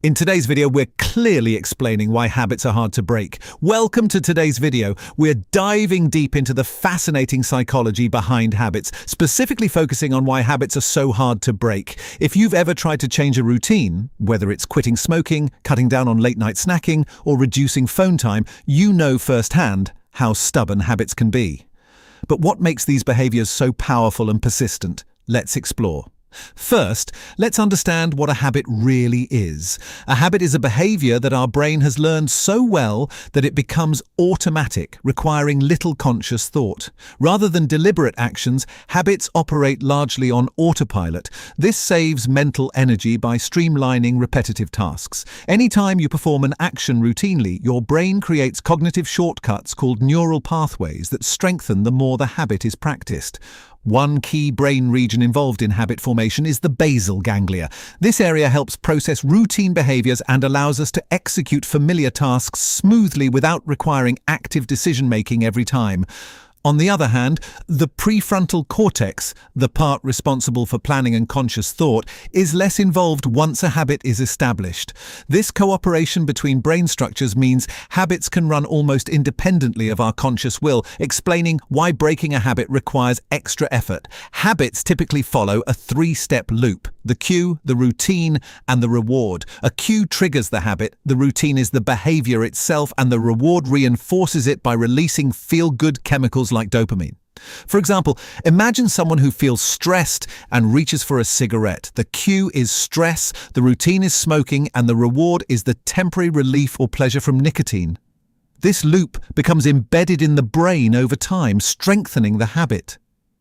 In today's video, we're clearly explaining why habits are hard to break. Welcome to today's video. We're diving deep into the fascinating psychology behind habits, specifically focusing on why habits are so hard to break. If you've ever tried to change a routine, whether it's quitting smoking, cutting down on late-night snacking, or reducing phone time, you know firsthand how stubborn habits can be. But what makes these behaviors so powerful and persistent? Let's explore. First, let's understand what a habit really is. A habit is a behavior that our brain has learned so well that it becomes automatic, requiring little conscious thought. Rather than deliberate actions, habits operate largely on autopilot. This saves mental energy by streamlining repetitive tasks. Anytime you perform an action routinely, your brain creates cognitive shortcuts called neural pathways that strengthen the more the habit is practiced. One key brain region involved in habit formation is the basal ganglia. This area helps process routine behaviors and allows us to execute familiar tasks smoothly without requiring active decision-making every time. On the other hand, the prefrontal cortex, the part responsible for planning and conscious thought, is less involved once a habit is established. This cooperation between brain structures means habits can run almost independently of our conscious will, explaining why breaking a habit requires extra effort. Habits typically follow a three-step loop: the cue, the routine, and the reward. A cue triggers the habit, the routine is the behavior itself, and the reward reinforces it by releasing feel-good chemicals like dopamine. For example, imagine someone who feels stressed and reaches for a cigarette. The cue is stress, the routine is smoking, and the reward is the temporary relief or pleasure from nicotine. This loop becomes embedded in the brain over time, strengthening the habit.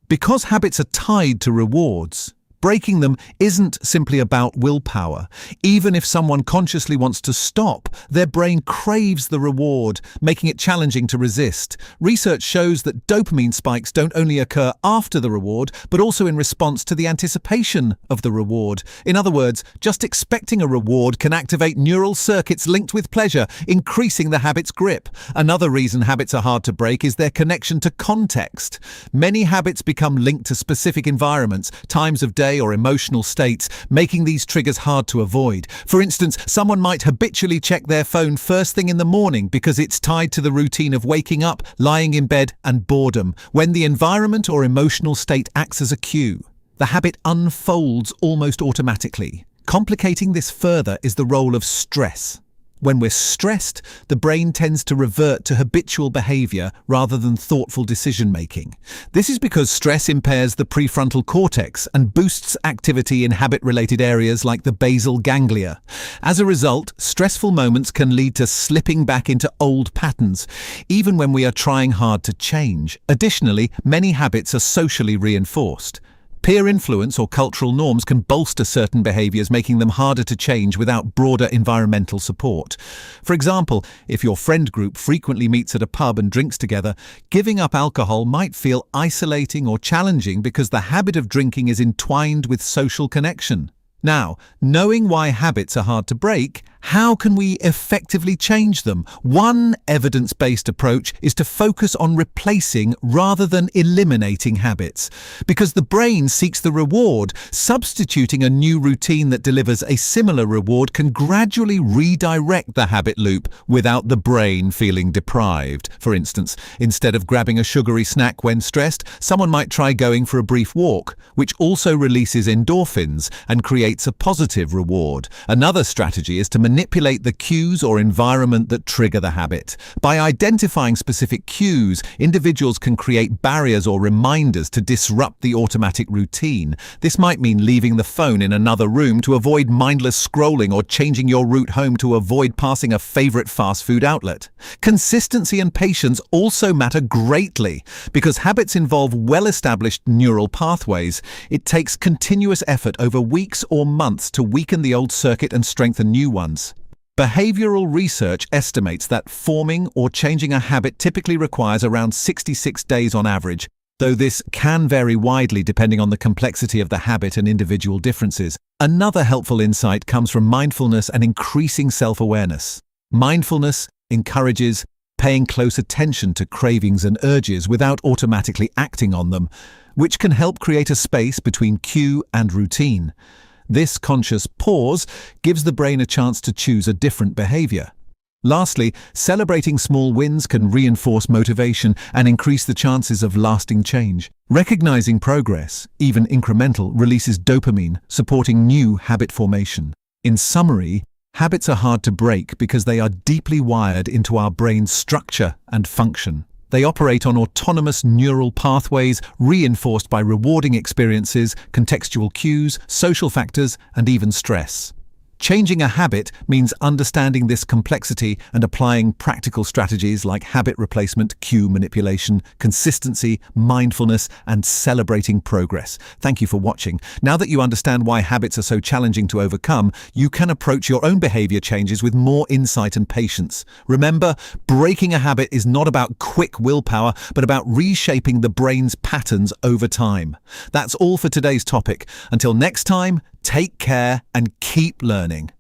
Because habits are tied to rewards, breaking them isn't simply about willpower. Even if someone consciously wants to stop, their brain craves the reward, making it challenging to resist. Research shows that dopamine spikes don't only occur after the reward, but also in response to the anticipation of the reward. In other words, just expecting a reward can activate neural circuits linked with pleasure, increasing the habit's grip. Another reason habits are hard to break is their connection to context. Many habits become linked to specific environments, times of day, or emotional states, making these triggers hard to avoid. For instance, someone might habitually check their phone first thing in the morning because it's tied to the routine of waking up, lying in bed, and boredom. When the environment or emotional state acts as a cue, the habit unfolds almost automatically. Complicating this further is the role of stress. When we're stressed, the brain tends to revert to habitual behavior rather than thoughtful decision-making. This is because stress impairs the prefrontal cortex and boosts activity in habit-related areas like the basal ganglia. As a result, stressful moments can lead to slipping back into old patterns, even when we are trying hard to change. Additionally, many habits are socially reinforced. Peer influence or cultural norms can bolster certain behaviors, making them harder to change without broader environmental support. For example, if your friend group frequently meets at a pub and drinks together, giving up alcohol might feel isolating or challenging because the habit of drinking is entwined with social connection. Now, knowing why habits are hard to break, how can we effectively change them? One evidence-based approach is to focus on replacing rather than eliminating habits. Because the brain seeks the reward, substituting a new routine that delivers a similar reward can gradually redirect the habit loop without the brain feeling deprived. For instance, instead of grabbing a sugary snack when stressed, someone might try going for a brief walk, which also releases endorphins and creates a positive reward. Another strategy is to manipulate the cues or environment that trigger the habit. By identifying specific cues, individuals can create barriers or reminders to disrupt the automatic routine. This might mean leaving the phone in another room to avoid mindless scrolling, or changing your route home to avoid passing a favorite fast food outlet. Consistency and patience also matter greatly. Because habits involve well-established neural pathways, it takes continuous effort over weeks or months to weaken the old circuit and strengthen new ones. Behavioral research estimates that forming or changing a habit typically requires around 66 days on average, though this can vary widely depending on the complexity of the habit and individual differences. Another helpful insight comes from mindfulness and increasing self-awareness. Mindfulness encourages paying close attention to cravings and urges without automatically acting on them, which can help create a space between cue and routine. This conscious pause gives the brain a chance to choose a different behavior. Lastly, celebrating small wins can reinforce motivation and increase the chances of lasting change. Recognizing progress, even incremental, releases dopamine, supporting new habit formation. In summary, habits are hard to break because they are deeply wired into our brain's structure and function. They operate on autonomous neural pathways reinforced by rewarding experiences, contextual cues, social factors, and even stress. Changing a habit means understanding this complexity and applying practical strategies like habit replacement, cue manipulation, consistency, mindfulness, and celebrating progress. Thank you for watching. Now that you understand why habits are so challenging to overcome, you can approach your own behavior changes with more insight and patience. Remember, breaking a habit is not about quick willpower, but about reshaping the brain's patterns over time. That's all for today's topic. Until next time, take care and keep learning.